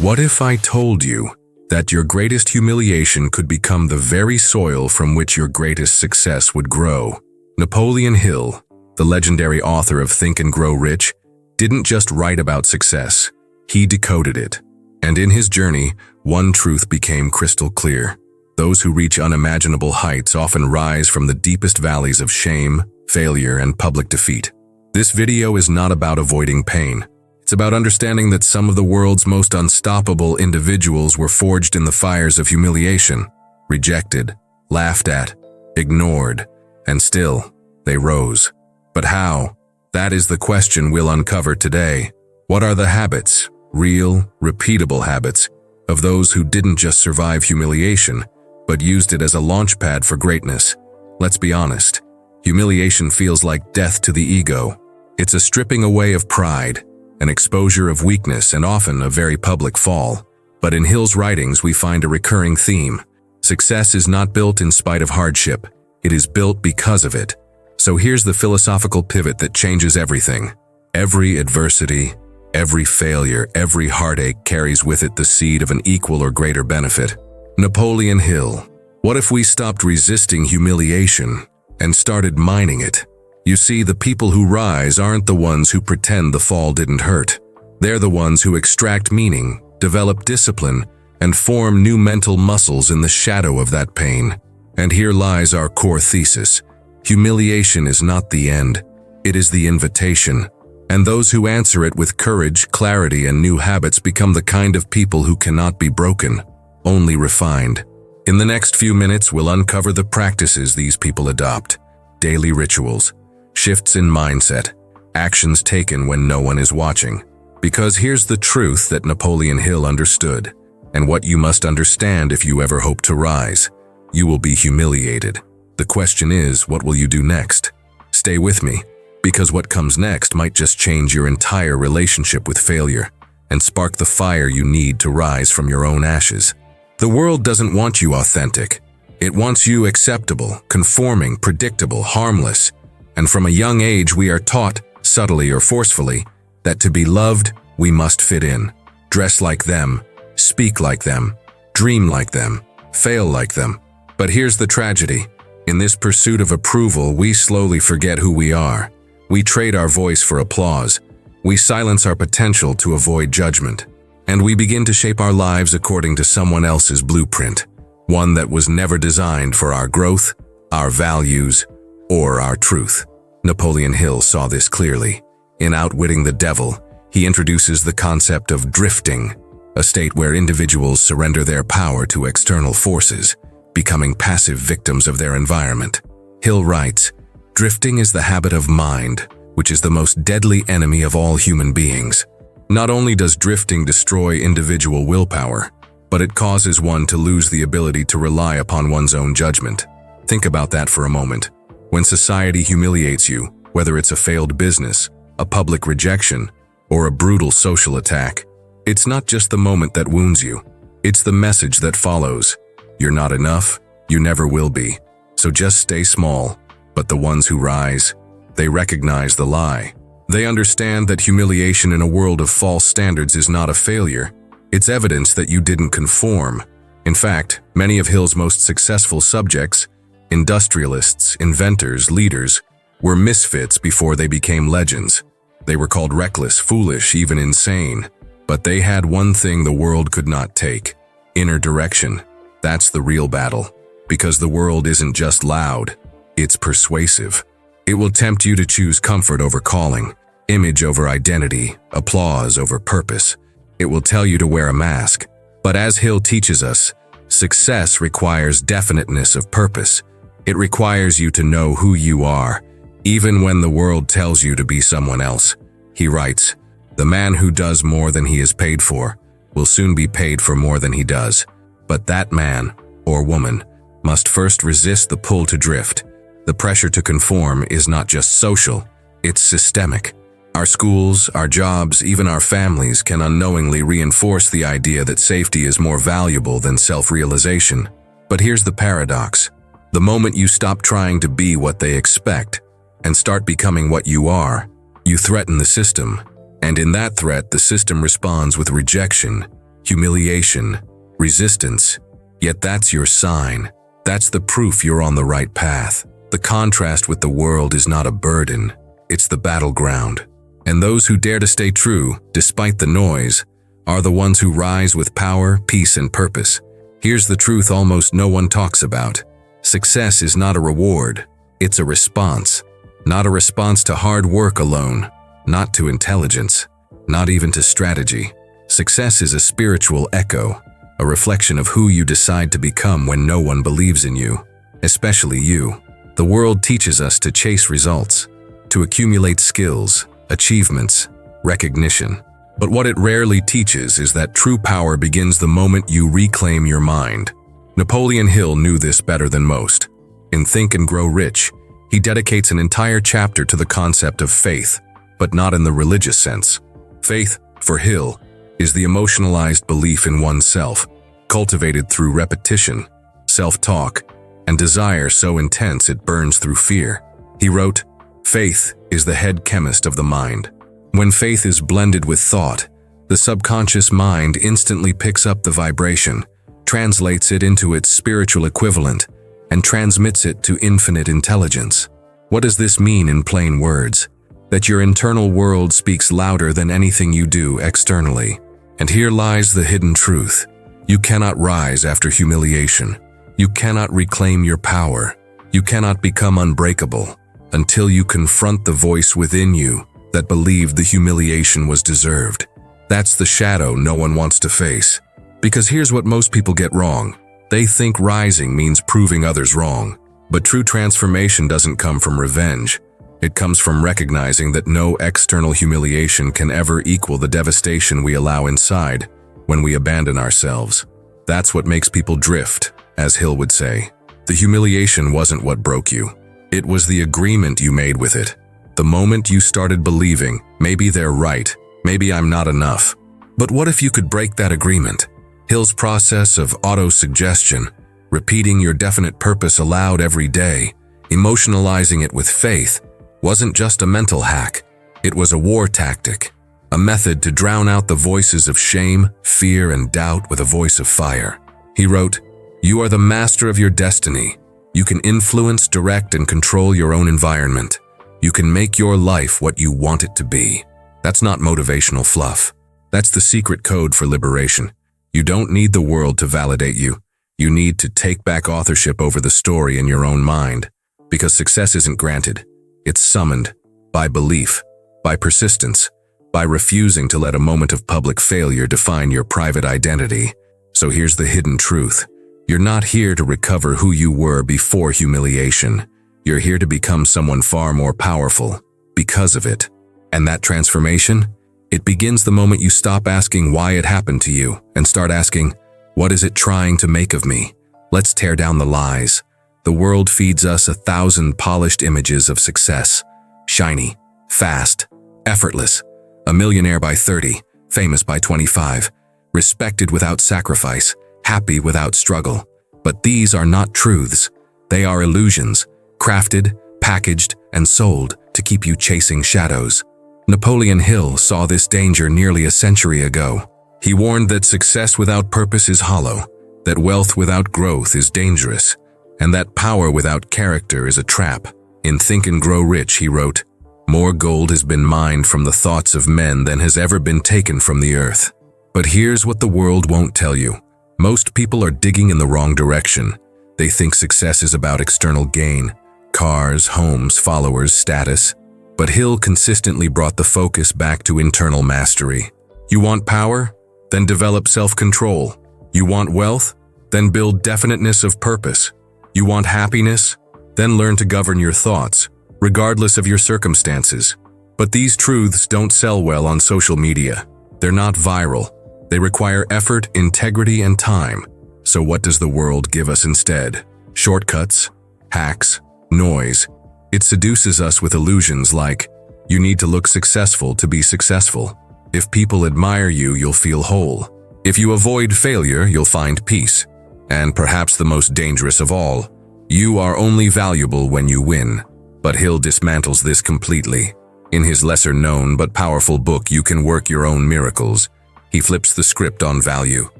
What if I told you that your greatest humiliation could become the very soil from which your greatest success would grow? Napoleon Hill, the legendary author of Think and Grow Rich, didn't just write about success, he decoded it. And in his journey, one truth became crystal clear. Those who reach unimaginable heights often rise from the deepest valleys of shame, failure, and public defeat. This video is not about avoiding pain. It's about understanding that some of the world's most unstoppable individuals were forged in the fires of humiliation, rejected, laughed at, ignored, and still, they rose. But how? That is the question we'll uncover today. What are the habits, real, repeatable habits, of those who didn't just survive humiliation, but used it as a launchpad for greatness? Let's be honest. Humiliation feels like death to the ego. It's a stripping away of pride, an exposure of weakness, and often a very public fall. But in Hill's writings, we find a recurring theme. Success is not built in spite of hardship. It is built because of it. So here's the philosophical pivot that changes everything. Every adversity, every failure, every heartache carries with it the seed of an equal or greater benefit. Napoleon Hill. What if we stopped resisting humiliation and started mining it? You see, the people who rise aren't the ones who pretend the fall didn't hurt. They're the ones who extract meaning, develop discipline, and form new mental muscles in the shadow of that pain. And here lies our core thesis. Humiliation is not the end. It is the invitation. And those who answer it with courage, clarity, and new habits become the kind of people who cannot be broken, only refined. In the next few minutes, we'll uncover the practices these people adopt. Daily rituals, shifts in mindset, actions taken when no one is watching. Because here's the truth that Napoleon Hill understood, and what you must understand if you ever hope to rise. You will be humiliated. The question is, what will you do next? Stay with me, because what comes next might just change your entire relationship with failure and spark the fire you need to rise from your own ashes. The world doesn't want you authentic. It wants you acceptable, conforming, predictable, harmless. And from a young age, we are taught, subtly or forcefully, that to be loved, we must fit in, dress like them, speak like them, dream like them, fail like them. But here's the tragedy. In this pursuit of approval, we slowly forget who we are. We trade our voice for applause. We silence our potential to avoid judgment. And we begin to shape our lives according to someone else's blueprint, one that was never designed for our growth, our values, or our truth. Napoleon Hill saw this clearly. In Outwitting the Devil, he introduces the concept of drifting, a state where individuals surrender their power to external forces, becoming passive victims of their environment. Hill writes, "Drifting is the habit of mind, which is the most deadly enemy of all human beings." Not only does drifting destroy individual willpower, but it causes one to lose the ability to rely upon one's own judgment. Think about that for a moment. When society humiliates you, whether it's a failed business, a public rejection, or a brutal social attack, it's not just the moment that wounds you. It's the message that follows. You're not enough, you never will be. So just stay small. But the ones who rise, they recognize the lie. They understand that humiliation in a world of false standards is not a failure. It's evidence that you didn't conform. In fact, many of Hill's most successful subjects, industrialists, inventors, leaders, were misfits before they became legends. They were called reckless, foolish, even insane. But they had one thing the world could not take: inner direction. That's the real battle. Because the world isn't just loud, it's persuasive. It will tempt you to choose comfort over calling, image over identity, applause over purpose. It will tell you to wear a mask. But as Hill teaches us, success requires definiteness of purpose. It requires you to know who you are, even when the world tells you to be someone else. He writes, "The man who does more than he is paid for will soon be paid for more than he does. But that man, or woman, must first resist the pull to drift." The pressure to conform is not just social, it's systemic. Our schools, our jobs, even our families can unknowingly reinforce the idea that safety is more valuable than self-realization. But here's the paradox. The moment you stop trying to be what they expect and start becoming what you are, you threaten the system. And in that threat, the system responds with rejection, humiliation, resistance. Yet that's your sign. That's the proof you're on the right path. The contrast with the world is not a burden, it's the battleground. And those who dare to stay true, despite the noise, are the ones who rise with power, peace, and purpose. Here's the truth almost no one talks about. Success is not a reward, it's a response. Not a response to hard work alone, not to intelligence, not even to strategy. Success is a spiritual echo, a reflection of who you decide to become when no one believes in you, especially you. The world teaches us to chase results, to accumulate skills, achievements, recognition. But what it rarely teaches is that true power begins the moment you reclaim your mind. Napoleon Hill knew this better than most. In Think and Grow Rich, he dedicates an entire chapter to the concept of faith, but not in the religious sense. Faith, for Hill, is the emotionalized belief in oneself, cultivated through repetition, self-talk, and desire so intense it burns through fear. He wrote, "Faith is the head chemist of the mind. When faith is blended with thought, the subconscious mind instantly picks up the vibration, translates it into its spiritual equivalent, and transmits it to infinite intelligence." What does this mean in plain words? That your internal world speaks louder than anything you do externally. And here lies the hidden truth. You cannot rise after humiliation. You cannot reclaim your power. You cannot become unbreakable until you confront the voice within you that believed the humiliation was deserved. That's the shadow no one wants to face. Because here's what most people get wrong. They think rising means proving others wrong. But true transformation doesn't come from revenge. It comes from recognizing that no external humiliation can ever equal the devastation we allow inside when we abandon ourselves. That's what makes people drift, as Hill would say. The humiliation wasn't what broke you. It was the agreement you made with it. The moment you started believing, maybe they're right, maybe I'm not enough. But what if you could break that agreement? Hill's process of auto-suggestion, repeating your definite purpose aloud every day, emotionalizing it with faith, wasn't just a mental hack. It was a war tactic, a method to drown out the voices of shame, fear, and doubt with a voice of fire. He wrote, "You are the master of your destiny. You can influence, direct, and control your own environment. You can make your life what you want it to be." That's not motivational fluff. That's the secret code for liberation. You don't need the world to validate you. You need to take back authorship over the story in your own mind. Because success isn't granted. It's summoned by belief, by persistence, by refusing to let a moment of public failure define your private identity. So here's the hidden truth. You're not here to recover who you were before humiliation. You're here to become someone far more powerful because of it. And that transformation? It begins the moment you stop asking why it happened to you and start asking, what is it trying to make of me? Let's tear down the lies. The world feeds us 1,000 polished images of success. Shiny, fast, effortless, a millionaire by 30, famous by 25, respected without sacrifice, happy without struggle. But these are not truths. They are illusions, crafted, packaged, and sold to keep you chasing shadows. Napoleon Hill saw this danger nearly a century ago. He warned that success without purpose is hollow, that wealth without growth is dangerous, and that power without character is a trap. In Think and Grow Rich, he wrote, "More gold has been mined from the thoughts of men than has ever been taken from the earth." But here's what the world won't tell you. Most people are digging in the wrong direction. They think success is about external gain, cars, homes, followers, status. But Hill consistently brought the focus back to internal mastery. You want power? Then develop self-control. You want wealth? Then build definiteness of purpose. You want happiness? Then learn to govern your thoughts, regardless of your circumstances. But these truths don't sell well on social media. They're not viral. They require effort, integrity, and time. So what does the world give us instead? Shortcuts, hacks, noise. It seduces us with illusions like, you need to look successful to be successful. If people admire you, you'll feel whole. If you avoid failure, you'll find peace. And perhaps the most dangerous of all, you are only valuable when you win. But Hill dismantles this completely. In his lesser-known but powerful book, You Can Work Your Own Miracles, He flips the script on value.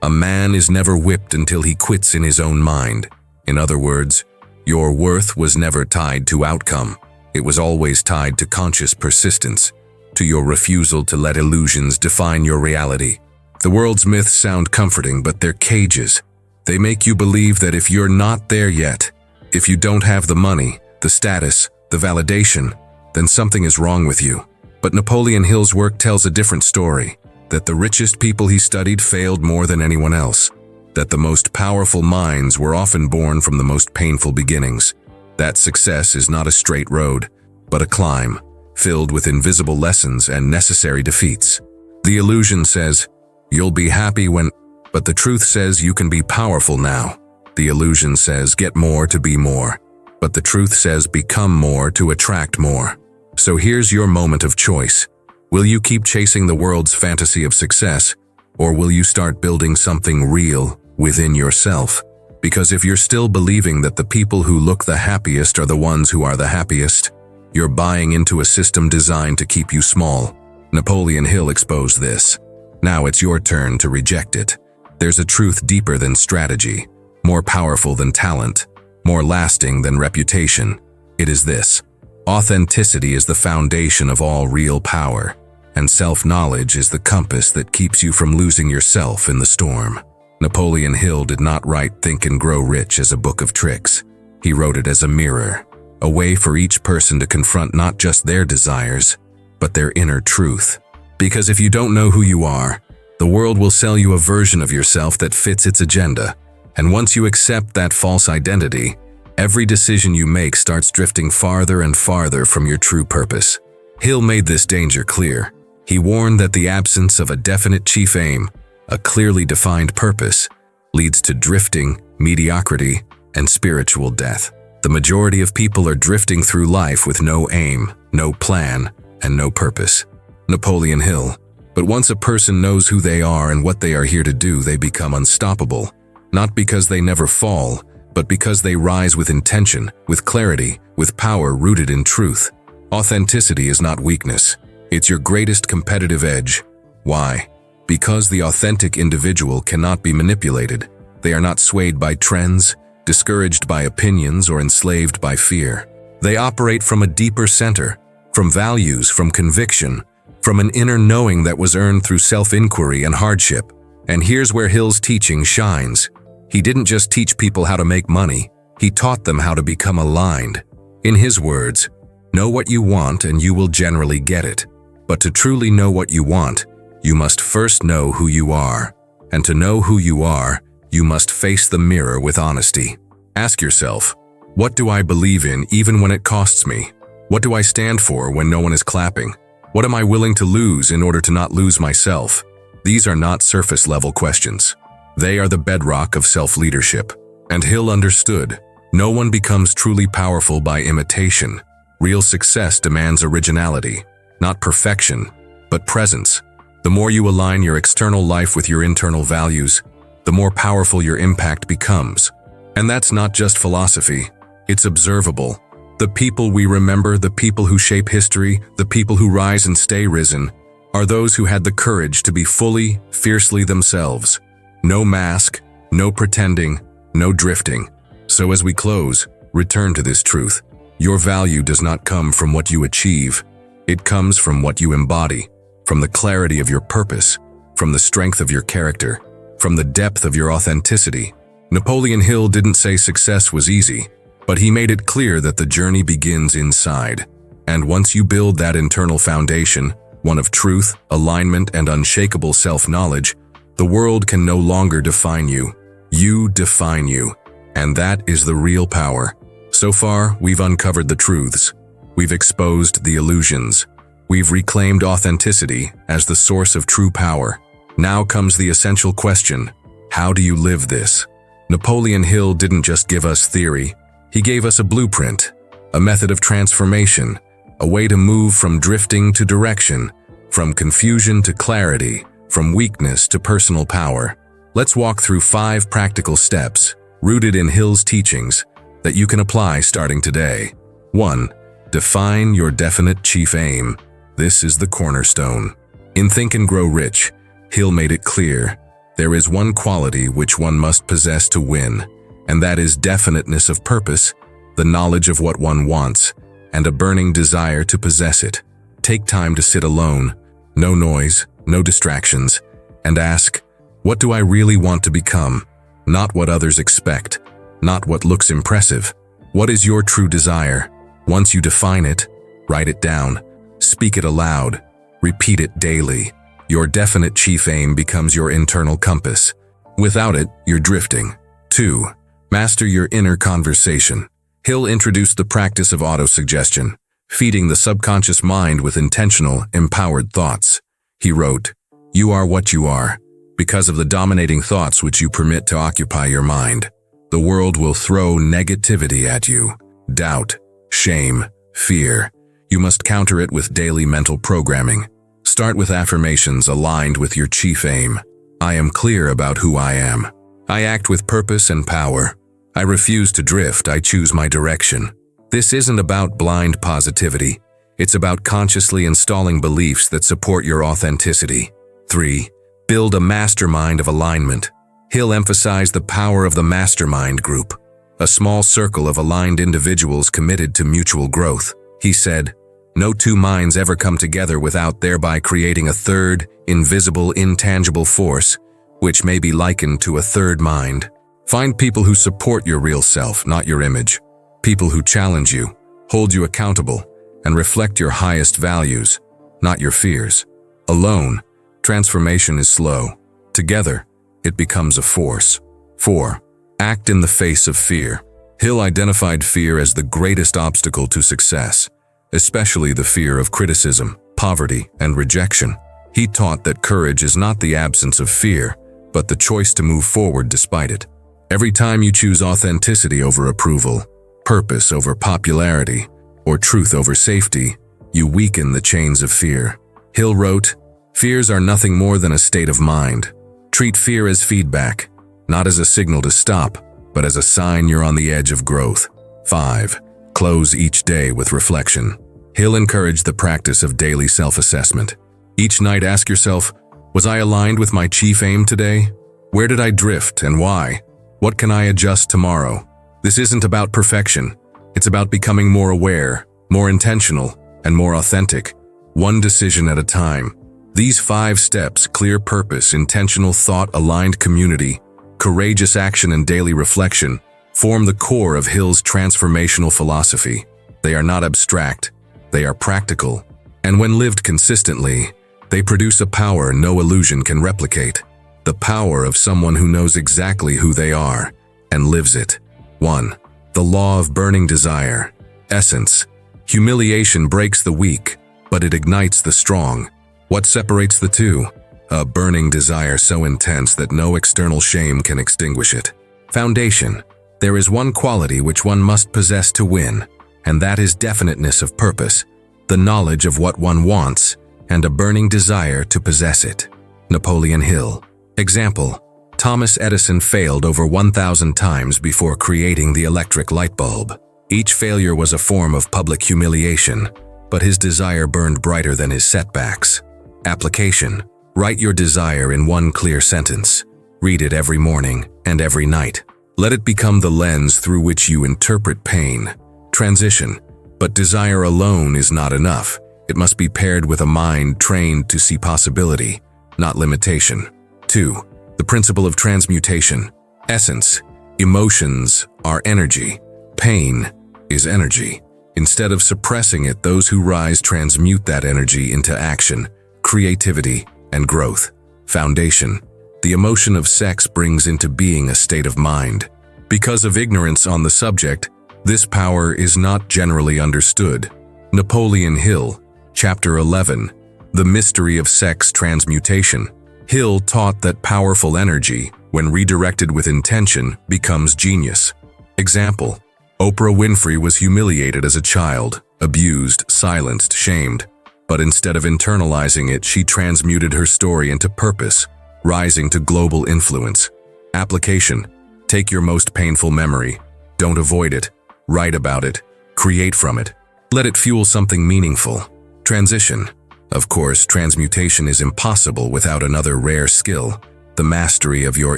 A man is never whipped until he quits in his own mind. In other words, your worth was never tied to outcome. It was always tied to conscious persistence, to your refusal to let illusions define your reality. The world's myths sound comforting, but they're cages. They make you believe that if you're not there yet, if you don't have the money, the status, the validation, then something is wrong with you. But Napoleon Hill's work tells a different story, that the richest people he studied failed more than anyone else, that the most powerful minds were often born from the most painful beginnings, that success is not a straight road, but a climb, filled with invisible lessons and necessary defeats. The illusion says, you'll be happy when, but the truth says you can be powerful now. The illusion says get more to be more, but the truth says become more to attract more. So here's your moment of choice. Will you keep chasing the world's fantasy of success, or will you start building something real within yourself? Because if you're still believing that the people who look the happiest are the ones who are the happiest, you're buying into a system designed to keep you small. Napoleon Hill exposed this. Now it's your turn to reject it. There's a truth deeper than strategy, more powerful than talent, more lasting than reputation. It is this: authenticity is the foundation of all real power, and self-knowledge is the compass that keeps you from losing yourself in the storm. Napoleon Hill did not write Think and Grow Rich as a book of tricks. He wrote it as a mirror, a way for each person to confront not just their desires, but their inner truth. Because if you don't know who you are, the world will sell you a version of yourself that fits its agenda. And once you accept that false identity, every decision you make starts drifting farther and farther from your true purpose. Hill made this danger clear. He warned that the absence of a definite chief aim, a clearly defined purpose, leads to drifting, mediocrity, and spiritual death. The majority of people are drifting through life with no aim, no plan, and no purpose. Napoleon Hill. But once a person knows who they are and what they are here to do, they become unstoppable. Not because they never fall, but because they rise with intention, with clarity, with power rooted in truth. Authenticity is not weakness. It's your greatest competitive edge. Why? Because the authentic individual cannot be manipulated. They are not swayed by trends, discouraged by opinions, or enslaved by fear. They operate from a deeper center, from values, from conviction, from an inner knowing that was earned through self-inquiry and hardship. And here's where Hill's teaching shines. He didn't just teach people how to make money, he taught them how to become aligned. In his words, know what you want and you will generally get it. But to truly know what you want, you must first know who you are. And to know who you are, you must face the mirror with honesty. Ask yourself, what do I believe in even when it costs me? What do I stand for when no one is clapping? What am I willing to lose in order to not lose myself? These are not surface-level questions. They are the bedrock of self-leadership. And Hill understood, no one becomes truly powerful by imitation. Real success demands originality, not perfection, but presence. The more you align your external life with your internal values, the more powerful your impact becomes. And that's not just philosophy, it's observable. The people we remember, the people who shape history, the people who rise and stay risen, are those who had the courage to be fully, fiercely themselves. No mask, no pretending, no drifting. So as we close, return to this truth. Your value does not come from what you achieve. It comes from what you embody, from the clarity of your purpose, from the strength of your character, from the depth of your authenticity. Napoleon Hill didn't say success was easy, but he made it clear that the journey begins inside. And once you build that internal foundation, one of truth, alignment, and unshakable self-knowledge, the world can no longer define you. You define you. And that is the real power. So far, we've uncovered the truths. We've exposed the illusions. We've reclaimed authenticity as the source of true power. Now comes the essential question: how do you live this? Napoleon Hill didn't just give us theory. He gave us a blueprint, a method of transformation, a way to move from drifting to direction, from confusion to clarity, from weakness to personal power. Let's walk through 5 practical steps, rooted in Hill's teachings, that you can apply starting today. 1. Define your definite chief aim. This is the cornerstone. In Think and Grow Rich, Hill made it clear, there is one quality which one must possess to win, and that is definiteness of purpose, the knowledge of what one wants, and a burning desire to possess it. Take time to sit alone, no noise, no distractions, and ask, what do I really want to become? Not what others expect, not what looks impressive. What is your true desire? Once you define it, write it down, speak it aloud, repeat it daily. Your definite chief aim becomes your internal compass. Without it, you're drifting. 2. Master your inner conversation. Hill introduced the practice of autosuggestion, feeding the subconscious mind with intentional, empowered thoughts. He wrote, "You are what you are, because of the dominating thoughts which you permit to occupy your mind. The world will throw negativity at you, doubt, shame, fear. You must counter it with daily mental programming. Start with affirmations aligned with your chief aim. I am clear about who I am. I act with purpose and power. I refuse to drift, I choose my direction." This isn't about blind positivity. It's about consciously installing beliefs that support your authenticity. 3. Build a mastermind of alignment. Hill emphasized the power of the mastermind group, a small circle of aligned individuals committed to mutual growth. He said, "No two minds ever come together without thereby creating a third, invisible, intangible force, which may be likened to a third mind." Find people who support your real self, not your image. People who challenge you, hold you accountable, and reflect your highest values, not your fears. Alone, transformation is slow. Together, it becomes a force. 4. Act in the face of fear. Hill identified fear as the greatest obstacle to success, especially the fear of criticism, poverty, and rejection. He taught that courage is not the absence of fear, but the choice to move forward despite it. Every time you choose authenticity over approval, purpose over popularity, or truth over safety, you weaken the chains of fear. Hill wrote, "Fears are nothing more than a state of mind. Treat fear as feedback, not as a signal to stop, but as a sign you're on the edge of growth." 5. Close each day with reflection. Hill encouraged the practice of daily self-assessment. Each night ask yourself, was I aligned with my chief aim today? Where did I drift and why? What can I adjust tomorrow? This isn't about perfection. It's about becoming more aware, more intentional, and more authentic, one decision at a time. These 5 steps, clear purpose, intentional thought, aligned community, courageous action, and daily reflection, form the core of Hill's transformational philosophy. They are not abstract, they are practical, and when lived consistently, they produce a power no illusion can replicate. The power of someone who knows exactly who they are and lives it. 1. The law of burning desire. Essence. Humiliation breaks the weak, but it ignites the strong. What separates the two? A burning desire so intense that no external shame can extinguish it. Foundation. There is one quality which one must possess to win, and that is definiteness of purpose, the knowledge of what one wants, and a burning desire to possess it. Napoleon Hill. Example: Thomas Edison failed over 1,000 times before creating the electric light bulb. Each failure was a form of public humiliation, but his desire burned brighter than his setbacks. Application: write your desire in one clear sentence. Read it every morning and every night. Let it become the lens through which you interpret pain. Transition: but desire alone is not enough. It must be paired with a mind trained to see possibility, not limitation. 2. The principle of transmutation. Essence: emotions are energy. Pain is energy. Instead of suppressing it, those who rise transmute that energy into action, creativity, and growth. Foundation: the emotion of sex brings into being a state of mind. Because of ignorance on the subject, this power is not generally understood. Napoleon Hill, Chapter 11, The Mystery of Sex Transmutation. Hill taught that powerful energy, when redirected with intention, becomes genius. Example: Oprah Winfrey was humiliated as a child, abused, silenced, shamed. But instead of internalizing it, she transmuted her story into purpose, rising to global influence. Application: take your most painful memory. Don't avoid it. Write about it. Create from it. Let it fuel something meaningful. Transition: Of course, transmutation is impossible without another rare skill, the mastery of your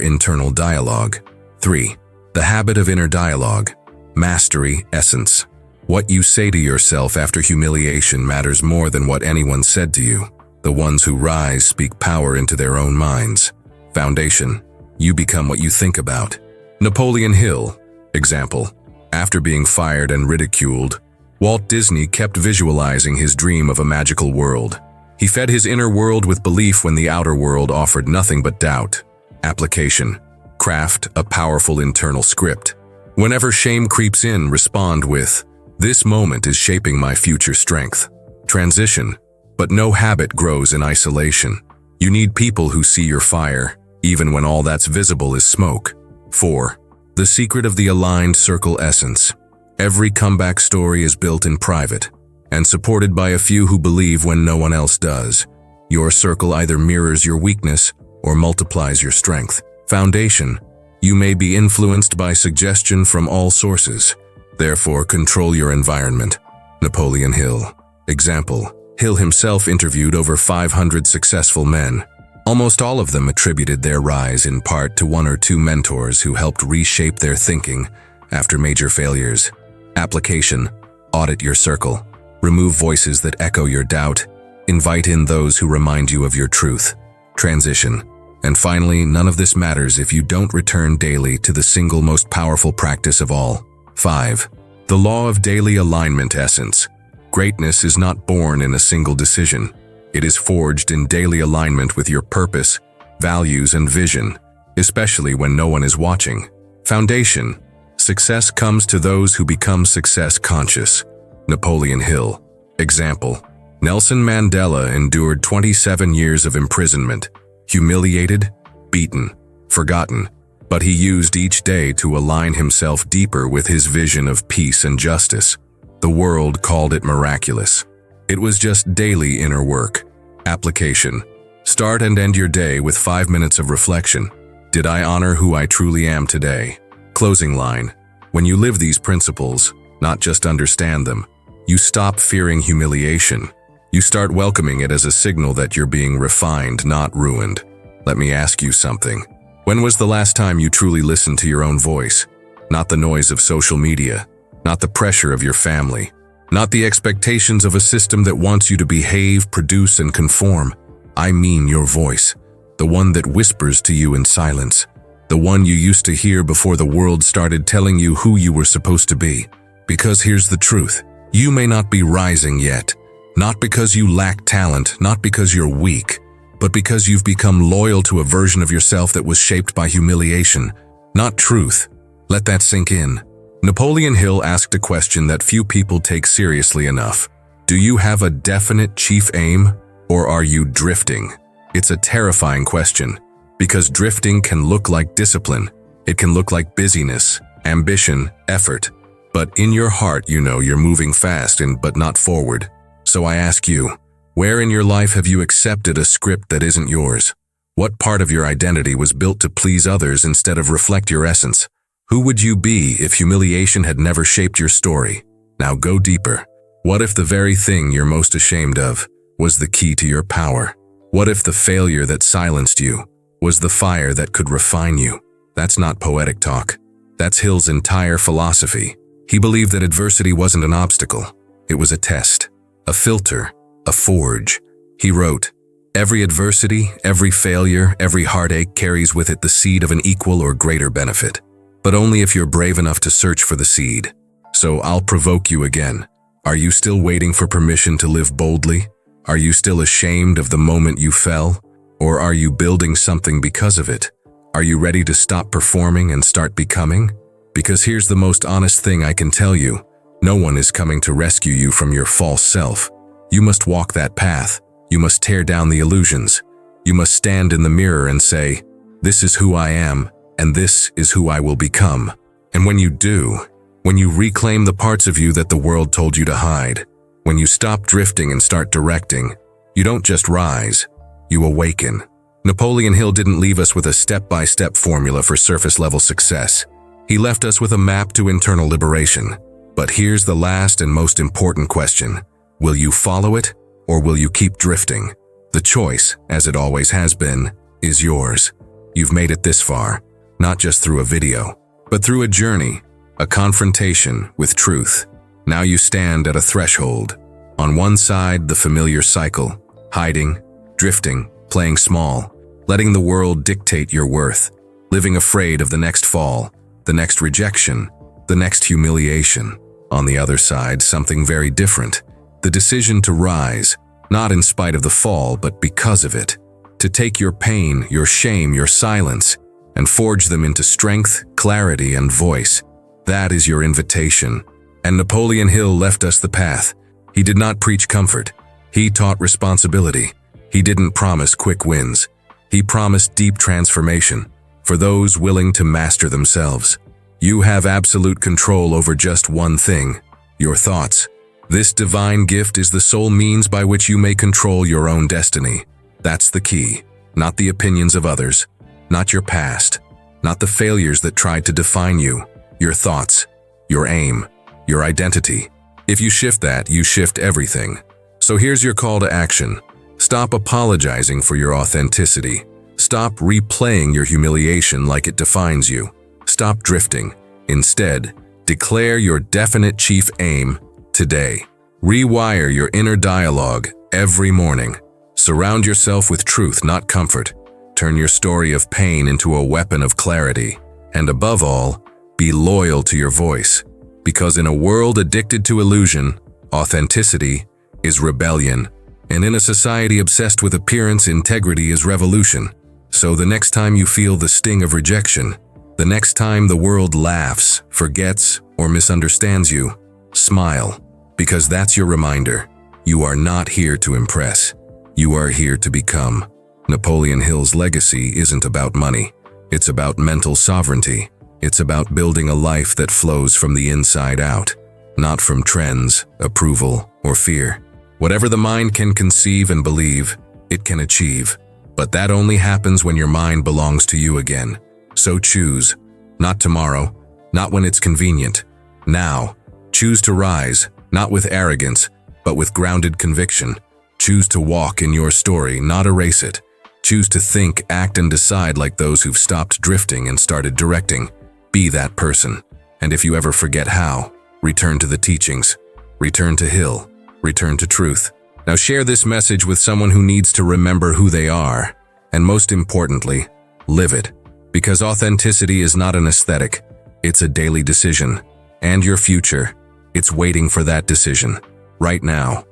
internal dialogue. 3. The habit of inner dialogue. Mastery, essence. What you say to yourself after humiliation matters more than what anyone said to you. The ones who rise speak power into their own minds. Foundation. You become what you think about. Napoleon Hill. Example. After being fired and ridiculed, Walt Disney kept visualizing his dream of a magical world. He fed his inner world with belief when the outer world offered nothing but doubt. Application. Craft a powerful internal script. Whenever shame creeps in, respond with, "This moment is shaping my future strength." Transition. But no habit grows in isolation. You need people who see your fire, even when all that's visible is smoke. 4. The secret of the aligned circle essence. Every comeback story is built in private, and supported by a few who believe when no one else does. Your circle either mirrors your weakness or multiplies your strength. Foundation. You may be influenced by suggestion from all sources. Therefore, control your environment. Napoleon Hill. Example. Hill himself interviewed over 500 successful men. Almost all of them attributed their rise in part to one or two mentors who helped reshape their thinking after major failures. Application. Audit your circle. Remove voices that echo your doubt. Invite in those who remind you of your truth. Transition. And finally, none of this matters if you don't return daily to the single most powerful practice of all. 5. The law of daily alignment essence. Greatness is not born in a single decision. It is forged in daily alignment with your purpose, values, and vision, especially when no one is watching. Foundation. Success comes to those who become success conscious. Napoleon Hill. Example. Nelson Mandela endured 27 years of imprisonment, humiliated, beaten, forgotten, but he used each day to align himself deeper with his vision of peace and justice. The world called it miraculous. It was just daily inner work. Application. Start and end your day with 5 minutes of reflection. Did I honor who I truly am today? Closing line. When you live these principles, not just understand them, you stop fearing humiliation. You start welcoming it as a signal that you're being refined, not ruined. Let me ask you something. When was the last time you truly listened to your own voice? Not the noise of social media, not the pressure of your family, not the expectations of a system that wants you to behave, produce, and conform. I mean your voice, the one that whispers to you in silence, the one you used to hear before the world started telling you who you were supposed to be. Because here's the truth. You may not be rising yet, not because you lack talent, not because you're weak, but because you've become loyal to a version of yourself that was shaped by humiliation, not truth. Let that sink in. Napoleon Hill asked a question that few people take seriously enough. Do you have a definite chief aim, or are you drifting? It's a terrifying question, because drifting can look like discipline. It can look like busyness, ambition, effort. But in your heart, you know you're moving fast but not forward. So I ask you, where in your life have you accepted a script that isn't yours? What part of your identity was built to please others instead of reflect your essence? Who would you be if humiliation had never shaped your story? Now go deeper. What if the very thing you're most ashamed of was the key to your power? What if the failure that silenced you was the fire that could refine you? That's not poetic talk. That's Hill's entire philosophy. He believed that adversity wasn't an obstacle. It was a test, a filter, a forge. He wrote, "Every adversity, every failure, every heartache carries with it the seed of an equal or greater benefit. But only if you're brave enough to search for the seed." So I'll provoke you again. Are you still waiting for permission to live boldly? Are you still ashamed of the moment you fell? Or are you building something because of it? Are you ready to stop performing and start becoming? Because here's the most honest thing I can tell you. No one is coming to rescue you from your false self. You must walk that path. You must tear down the illusions. You must stand in the mirror and say, "This is who I am, and this is who I will become." And when you do, when you reclaim the parts of you that the world told you to hide, when you stop drifting and start directing, you don't just rise, you awaken. Napoleon Hill didn't leave us with a step-by-step formula for surface-level success. He left us with a map to internal liberation. But here's the last and most important question. Will you follow it, or will you keep drifting? The choice, as it always has been, is yours. You've made it this far, not just through a video, but through a journey, a confrontation with truth. Now you stand at a threshold. On one side, the familiar cycle, hiding, drifting, playing small, letting the world dictate your worth, living afraid of the next fall, the next rejection, the next humiliation. On the other side, something very different. The decision to rise, not in spite of the fall, but because of it. To take your pain, your shame, your silence, and forge them into strength, clarity, and voice. That is your invitation. And Napoleon Hill left us the path. He did not preach comfort. He taught responsibility. He didn't promise quick wins. He promised deep transformation for those willing to master themselves. You have absolute control over just one thing, your thoughts. This divine gift is the sole means by which you may control your own destiny. That's the key, not the opinions of others, not your past, not the failures that tried to define you, your thoughts, your aim, your identity. If you shift that, you shift everything. So here's your call to action. Stop apologizing for your authenticity. Stop replaying your humiliation like it defines you. Stop drifting. Instead, declare your definite chief aim today. Rewire your inner dialogue every morning. Surround yourself with truth, not comfort. Turn your story of pain into a weapon of clarity. And above all, be loyal to your voice. Because in a world addicted to illusion, authenticity is rebellion. And in a society obsessed with appearance, integrity is revolution. So the next time you feel the sting of rejection, the next time the world laughs, forgets, or misunderstands you, smile. Because that's your reminder. You are not here to impress. You are here to become. Napoleon Hill's legacy isn't about money. It's about mental sovereignty. It's about building a life that flows from the inside out, not from trends, approval, or fear. Whatever the mind can conceive and believe, it can achieve. But that only happens when your mind belongs to you again. So choose. Not tomorrow, not when it's convenient. Now, choose to rise, not with arrogance, but with grounded conviction. Choose to walk in your story, not erase it. Choose to think, act, and decide like those who've stopped drifting and started directing. Be that person. And if you ever forget how, return to the teachings. Return to Hill. Return to truth. Now share this message with someone who needs to remember who they are. And most importantly, live it. Because authenticity is not an aesthetic, it's a daily decision. And your future, it's waiting for that decision. Right now.